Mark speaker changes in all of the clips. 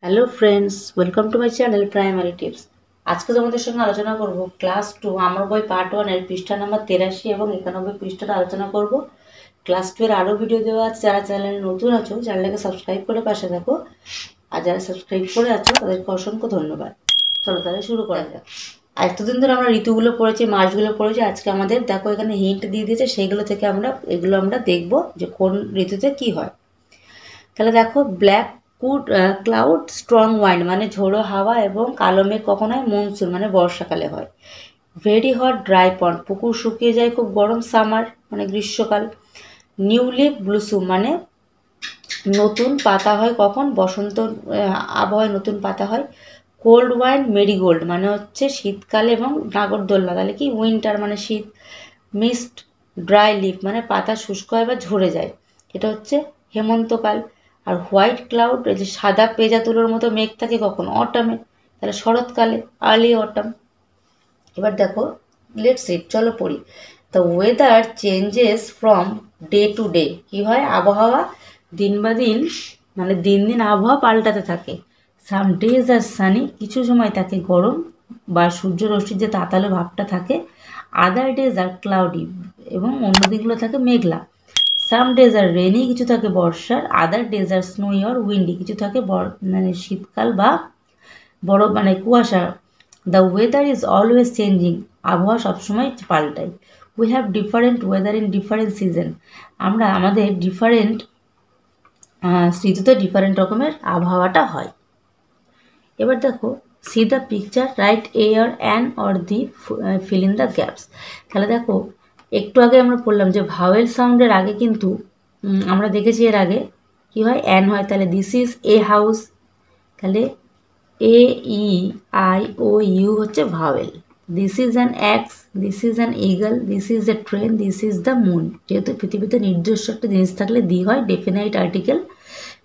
Speaker 1: Hello friends, welcome to my channel primary tips. আজকে তোমাদের সঙ্গে আলোচনা করব ক্লাস 2 আমার বই পার্ট 1 এর পৃষ্ঠা নাম্বার 83 এবং 91 পৃষ্ঠাটা আলোচনা করব। ক্লাস 2 এর আরও ভিডিও দেওয়া আছে। যারা চ্যানেলে নতুন আছো চ্যানেলটাকে সাবস্ক্রাইব করে পাশে থাকো, আর যারা সাবস্ক্রাইব করে আছো তাদেরকে অসংখ্য ধন্যবাদ। চলো তাহলে শুরু করা যাক। এতদিন ধরে আমরা ঋতুগুলো পড়েছি, মাসগুলো পড়েছি। আজকে আমাদের দেখো এখানে হিন্ট দিয়ে দিয়েছে, সেইগুলো থেকে আমরা দেখব যে কোন ঋতুতে কি হয়। তাহলে দেখো, ব্ল্যাক ক্লাউড স্ট্রং ওয়াইন্ড মানে ঝোড়ো হাওয়া এবং কালো মেঘ কখন হয়? মনসুন মানে বর্ষাকালে হয়। ভেরি হট ড্রাই পন্ড পুকুর শুকিয়ে যায় খুব গরম, সামার মানে গ্রীষ্মকাল। নিউ লিফ ব্লুসুম মানে নতুন পাতা হয় কখন? বসন্ত আবহাওয়ায় নতুন পাতা হয়। কোল্ড ওয়াইন মেরিগোল্ড মানে হচ্ছে শীতকালে এবং নাগরদোল্লা তাহলে কি? উইন্টার মানে শীত। মিস্ট ড্রাই লিফ মানে পাতা শুষ্ক হয় বা ঝরে যায়, এটা হচ্ছে হেমন্তকাল। আর হোয়াইট ক্লাউড এই যে সাদা পেঁজা তুলোর মতো মেঘ থাকে কখন? অটামে, তাহলে শরৎকালে, আর্লি অটাম। এবার দেখো, লেটস রিড, চলো পড়ি। The weather changes from day to day. কী হয়? আবহাওয়া দিন বা দিন মানে দিন দিন আবহাওয়া পাল্টাতে থাকে। সাম ডেজ আর সানি, কিছু সময় থাকে গরম বা সূর্য রশ্মির যে তাতালো ভাবটা থাকে। আদার ডেজ আর ক্লাউডি, এবং অন্য দিনগুলো থাকে মেঘলা। সাম ডেজ আর রেনি, কিছু থাকে বর্ষার। আদার ডেজ আর স্নোই আর উইন্ডি, কিছু থাকে মানে শীতকাল বা বড় মানে কুয়াশা। The weather is always changing, আবহাওয়া সবসময় পাল্টায়। We have different weather in different season, আমরা আমাদের ডিফারেন্ট ঋতুতে ডিফারেন্ট রকমের আবহাওয়াটা হয়। এবার দেখো, see the picture, right a or an or the, fill in the gaps. তাহলে দেখো, একটু আগে আমরা পড়লাম যে ভাওয়েল সাউন্ডের আগে কিন্তু আমরা দেখেছি এর আগে কি হয়? অ্যান হয়। তাহলে দিস ইজ এ হাউস, তাহলে A E I O U হচ্ছে vowel. This is an axe, this is an eagle, this is a train, this is the moon. যেহেতু পৃথিবীতে নিজস্ব একটা জিনিস থাকলে দি হয়, ডেফিনাইট আর্টিকেল,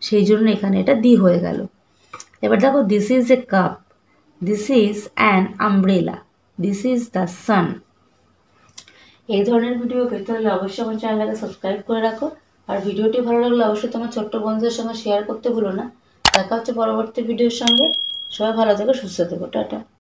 Speaker 1: সেই জন্য এখানে এটা দি হয়ে গেল। এবার দেখো, this is A cup, this is an umbrella, this is the sun. এই ধরনের ভিডিও পেতে হলে অবশ্যই আমার চ্যানেলটাকে সাবস্ক্রাইব করে রাখো। আর ভিডিওটি ভালো লাগলে অবশ্যই তোমার ছোট্ট বন্ধুদের সঙ্গে শেয়ার করতে ভুলো না। দেখা হচ্ছে পরবর্তী ভিডিওর সঙ্গে। সবাই ভালো থেকো, সুস্থ থেকো, টাটা।